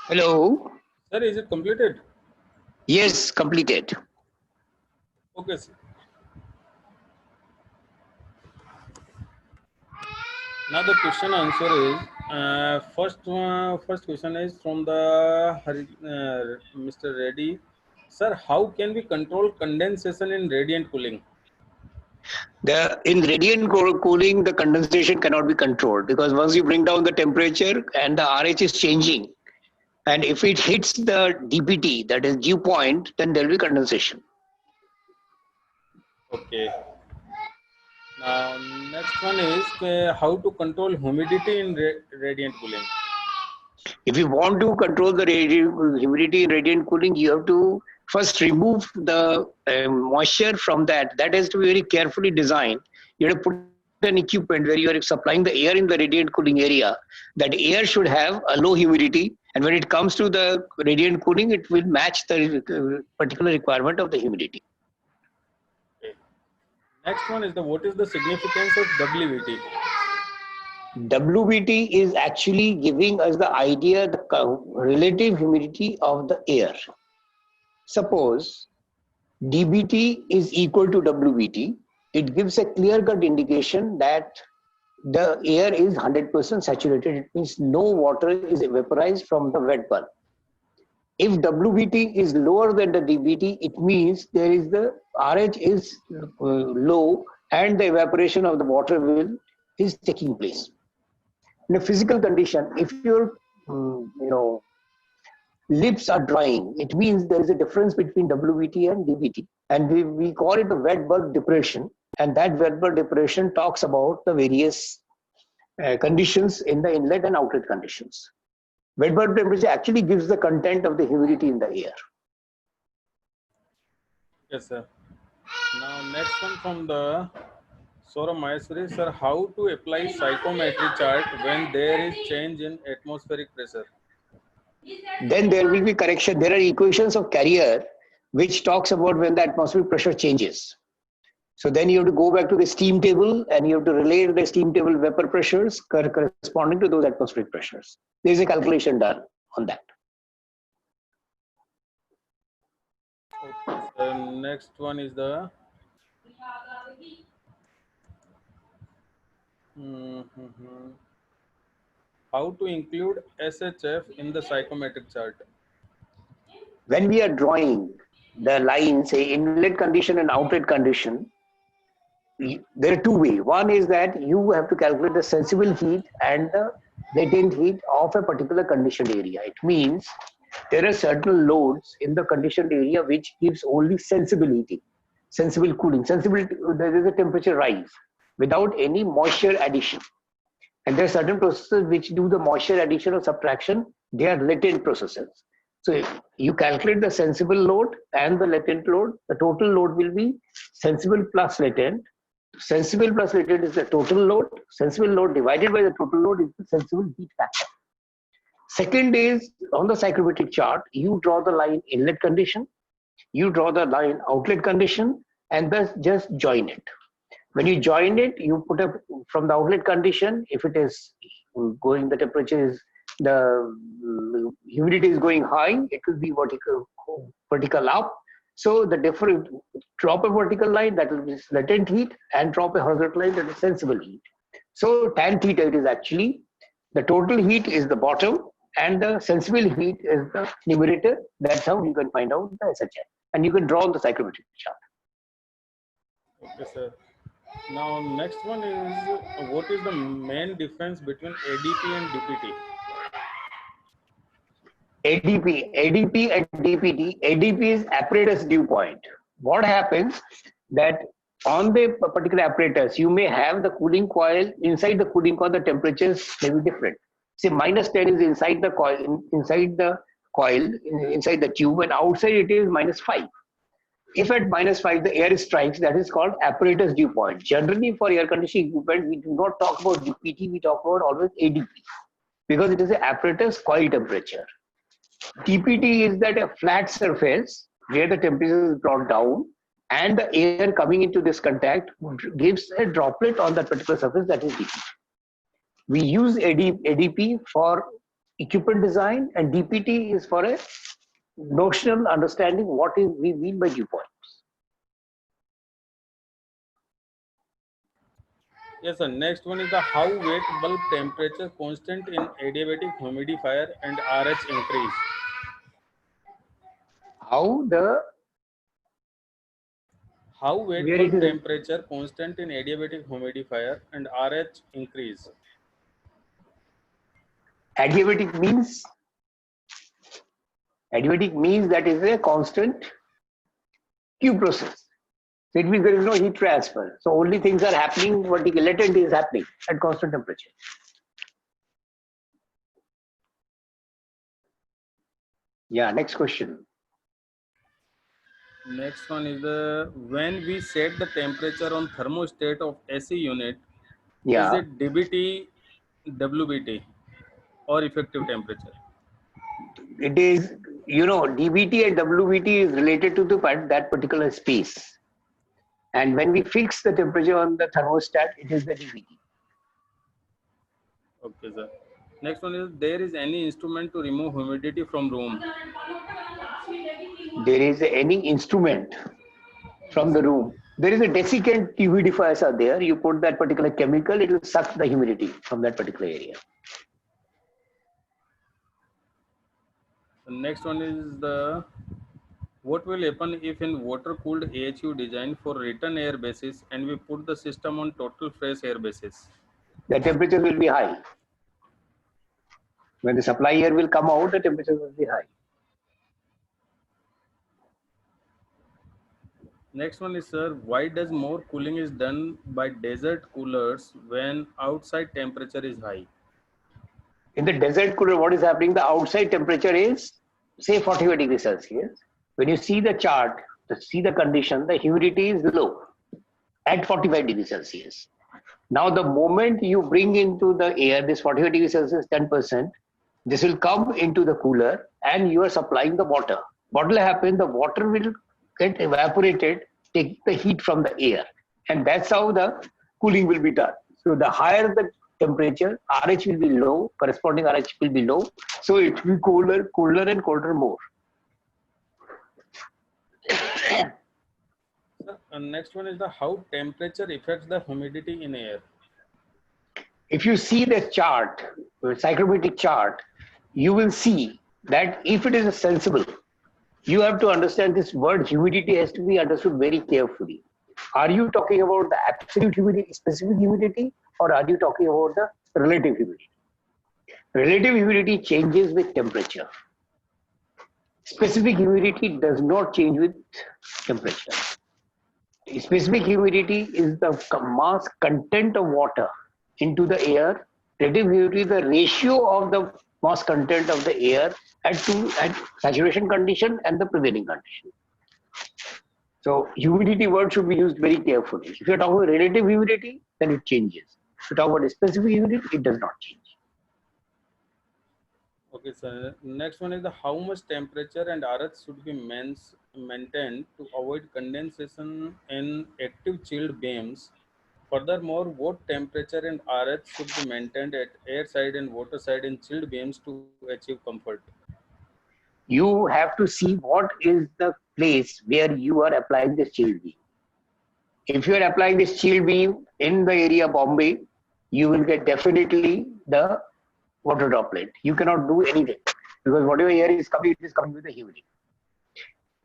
Hello. Sir, is it completed? Yes, completed. Okay, sir. Now the question answer is, First question is from the Mr. Reddy. Sir, how can we control condensation in radiant cooling? In radiant cooling, the condensation cannot be controlled because once you bring down the temperature and the RH is changing, and if it hits the DPT, that is dew point, then there will be condensation. Okay. Now, next one is how to control humidity in radiant cooling. If you want to control the humidity in radiant cooling, you have to first remove the moisture from that. That has to be very carefully designed. You have to put an equipment where you are supplying the air in the radiant cooling area. That air should have a low humidity, and when it comes to the radiant cooling, it will match the particular requirement of the humidity. Okay. Next one is what is the significance of WVT? WBT is actually giving us the idea, the relative humidity of the air. Suppose dBT is equal to WBT, it gives a clear-cut indication that the air is 100% saturated. It means no water is vaporized from the wet bulb. If WBT is lower than the dBT, it means there is the RH is low and the evaporation of the water is taking place. In a physical condition, if your lips are drying, it means there is a difference between WBT and dBT, and we call it a wet bulb depression. And that wet bulb depression talks about the various conditions in the inlet and outlet conditions. Wet bulb temperature actually gives the content of the humidity in the air. Yes, sir. Now, next one from the Saurabh Maheshwari, sir, how to apply psychometry chart when there is change in atmospheric pressure? Then there will be correction. There are equations of Carrier which talks about when the atmospheric pressure changes. So then you have to go back to the steam table and you have to relate the steam table vapor pressures corresponding to those atmospheric pressures. There is a calculation done on that. Okay, so next one is the how to include SHF in the psychometric chart. When we are drawing the line, say inlet condition and outlet condition, there are two ways. One is that you have to calculate the sensible heat and the latent heat of a particular conditioned area. It means there are certain loads in the conditioned area which gives only sensible heating, sensible cooling, there is a temperature rise without any moisture addition. And there are certain processes which do the moisture addition or subtraction. They are latent processes. So if you calculate the sensible load and the latent load, the total load will be sensible plus latent. Sensible plus latent is the total load. Sensible load divided by the total load is the sensible heat factor. Second is on the psychrometric chart, you draw the line inlet condition, you draw the line outlet condition, and thus just join it. When you join it, you put up from the outlet condition, if it is going, the temperature is, the humidity is going high, it will be vertical up. So the different, drop a vertical line, that will be latent heat, and drop a horizontal line, that is sensible heat. So tan theta, it is actually, the total heat is the bottom and the sensible heat is the numerator. That's how you can find out the SHF. And you can draw on the psychrometric chart. Okay, sir. Now, next one is what is the main difference between ADP and DPT? ADP and DPT. ADP is apparatus dew point. What happens that on the particular apparatus, you may have the cooling coil. Inside the cooling coil, the temperatures may be different. Say -10 is inside the coil, inside the tube, and outside it is -5. If at -5 the air strikes, that is called apparatus dew point. Generally, for air conditioning equipment, we do not talk about DPT, we talk about always ADP because it is an apparatus coil temperature. DPT is that a flat surface where the temperature is brought down and the air coming into this contact gives a droplet on that particular surface, that is DPT. We use ADP for equipment design and DPT is for a notional understanding what we mean by dew points. Yes, sir. Next one is the how wet bulb temperature constant in adiabatic humidifier and RH increase. How the How wet where it bulb is temperature constant in adiabatic humidifier and RH increase. adiabatic means that is a constant Q process. So it means there is no heat transfer. So only things are happening, vertical latent is happening at constant temperature. Yeah, next question. Next one is the when we set the temperature on thermostat of AC unit, is Yeah, it DBT, WBT or effective temperature? it is, DBT and WBT is related to that particular space. And when we fix the temperature on the thermostat, it is the DBT. Okay, sir. Next one is there is any instrument to remove humidity from room. There is any instrument from Yes, the sir. room. There is a desiccant humidifiers are there. You put that particular chemical, it will suck the humidity from that particular area. The next one is the what will happen if in water cooled AHU design for return air basis and we put the system on total fresh air basis. The temperature will be high. When the supply air will come out, the temperature will be high. Next one is, sir, why does more cooling is done by desert coolers when outside temperature is high? In the desert cooler, what is happening? The outside temperature is, say, 45 degrees Celsius. When you see the chart, to see the condition, the humidity is low at 45 degrees Celsius. Now, the moment you bring into the air this 45 degrees Celsius 10%, this will come into the cooler and you are supplying the water. What will happen? The water will get evaporated, take the heat from the air. And that's how the cooling will be done. So the higher the temperature, RH will be low, corresponding RH will be low. So it will be colder and colder more. Sir, next one is the how temperature affects the humidity in air. If you see the chart, the psychrometric chart, you will see that if it is sensible, you have to understand this word humidity has to be understood very carefully. Are you talking about the absolute humidity, specific humidity, or are you talking about the relative humidity? Relative humidity changes with temperature. Specific humidity does not change with temperature. Specific humidity is the mass content of water into the air. Relative humidity is the ratio of the mass content of the air at saturation condition and the prevailing condition. So humidity word should be used very carefully. If you're talking about relative humidity, then it changes. If you talk about specific humidity, it does not change. Okay, sir. Next one is the how much temperature and RH should be maintained to avoid condensation in active chilled beams. Furthermore, what temperature and RH should be maintained at air side and water side in chilled beams to achieve comfort? You have to see what is the place where you are applying this chill beam. If you are applying this chill beam in the area Bombay, you will get definitely the water droplet. You cannot do anything because whatever air is coming, it is coming with the humidity.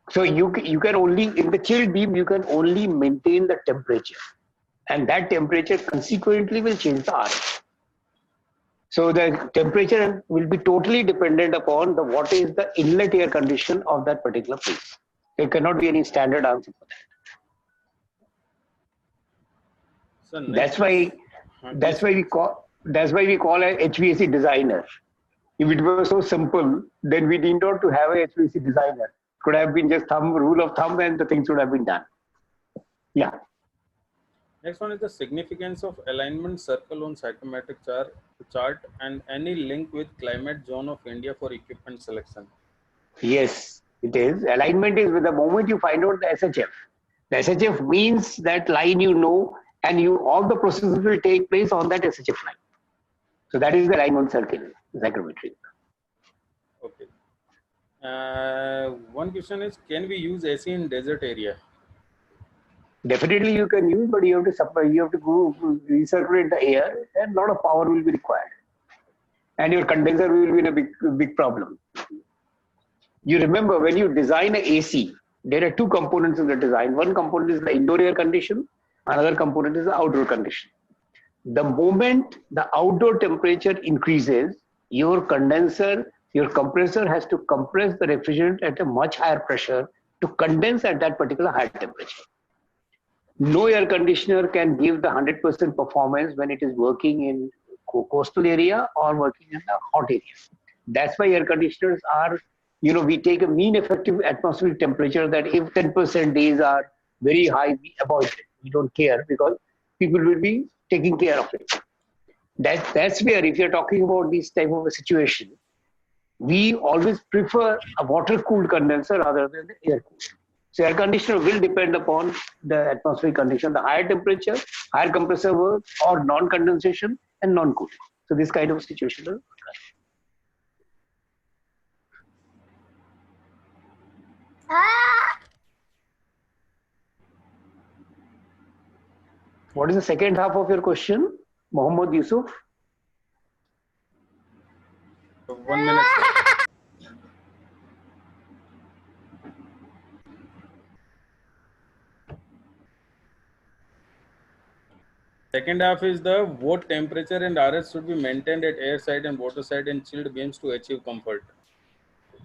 So you can only, in the chilled beam, you can only maintain the temperature. And that temperature consequently will change the RH. So the temperature will be totally dependent upon what is the inlet air condition of that particular place. There cannot be any standard answer for that. So That's next is why yes, we call an HVAC designer. If it was so simple, then we need not to have a HVAC designer. Could have been just rule of thumb, and the things would have been done. Yeah. next one is the significance of alignment circle on psychrometric chart and any link with climate zone of India for equipment selection. Yes, it is. Alignment is with the moment you find out the SHF. The SHF means that line and all the processes will take place on that SHF line. So that is the alignment circle, psychrometry. Okay. One question is, can we use AC in desert area? Definitely you can use, but you have to supply, you have to go recirculate the air, and a lot of power will be required. And your condenser will be in a big problem. You remember when you design an AC, there are two components in the design. One component is the indoor air condition, another component is the outdoor condition. The moment the outdoor temperature increases, your condenser, your compressor has to compress the refrigerant at a much higher pressure to condense at that particular higher temperature. No air conditioner can give the 100% performance when it is working in coastal area or working in the hot area. That's why air conditioners are, we take a mean effective atmospheric temperature that if 10% days are very high, we avoid it. We don't care because people will be taking care of it. That's where if you're talking about this type of a situation, we always prefer a water-cooled condenser rather than the air-cooled. So air conditioner will depend upon the atmospheric condition, the higher temperature, higher compressor work, or non-condensation and non-cooling. So this kind of situation will occur. What is the second half of your question, Mohammed Yusuf? 1 minute, sir. Second half is the what temperature and RS should be maintained at air side and water side and chilled beams to achieve comfort.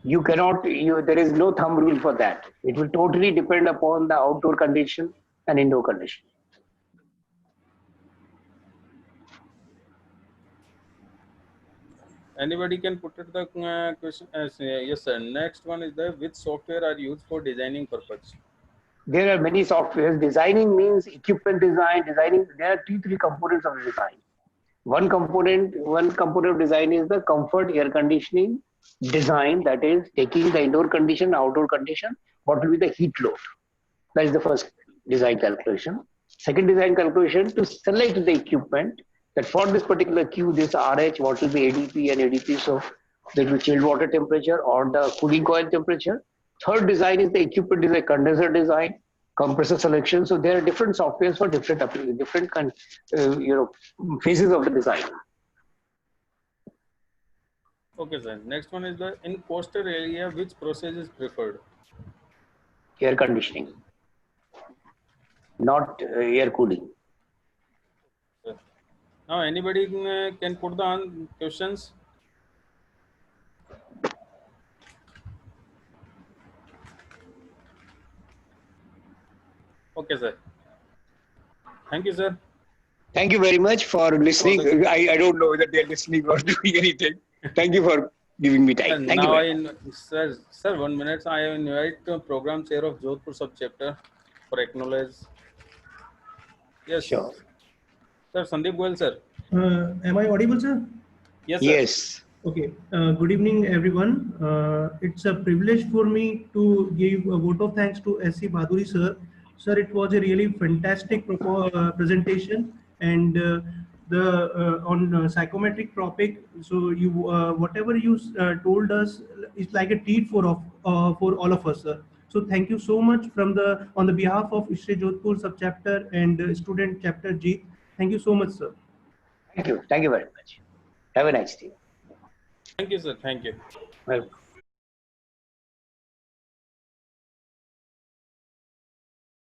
You cannot, there is no thumb rule for that. It will totally depend upon the outdoor condition and indoor condition. Anybody can put it the question as yes, sir. Next one is the which software are used for designing purpose? There are many softwares. Designing means equipment design. Designing, there are three components of design. One component of design is the comfort air conditioning design, that is taking the indoor condition, outdoor condition, what will be the heat load. That is the first design calculation. Second design calculation, to select the equipment, that for this particular Q, this RH, what will be ADP and ADP, so that will chilled water temperature or the cooling coil temperature. Third design is the equipment design, condenser design, compressor selection. So there are different softwares for different phases of the design. Okay, sir. Next one is the in coastal area, which process is preferred? Air conditioning, not air cooling. Sir. Now, anybody can put the questions. Okay, sir. Thank you, sir. Thank you very much for listening. I don't know whether they're listening or doing anything. Thank you for giving me time. Thank you. Sir, 1 minute. I invite program chair of Jodhpur subchapter for acknowledge. Yes. Sure. Sir, Sandeep Goel, sir. Am I audible, sir? Yes, sir. Yes. Okay. Good evening, everyone. It's a privilege for me to give a vote of thanks to SC Bhaduri, sir. Sir, it was a really fantastic presentation, and on psychometric topic. So you whatever you told us is like a treat for all of us, sir. So thank you so much on the behalf of ISRE Jodhpur subchapter and student chapter JIET. Thank you so much, sir. Thank you. Thank you very much. Have a nice day. Thank you, sir. Thank you. Welcome.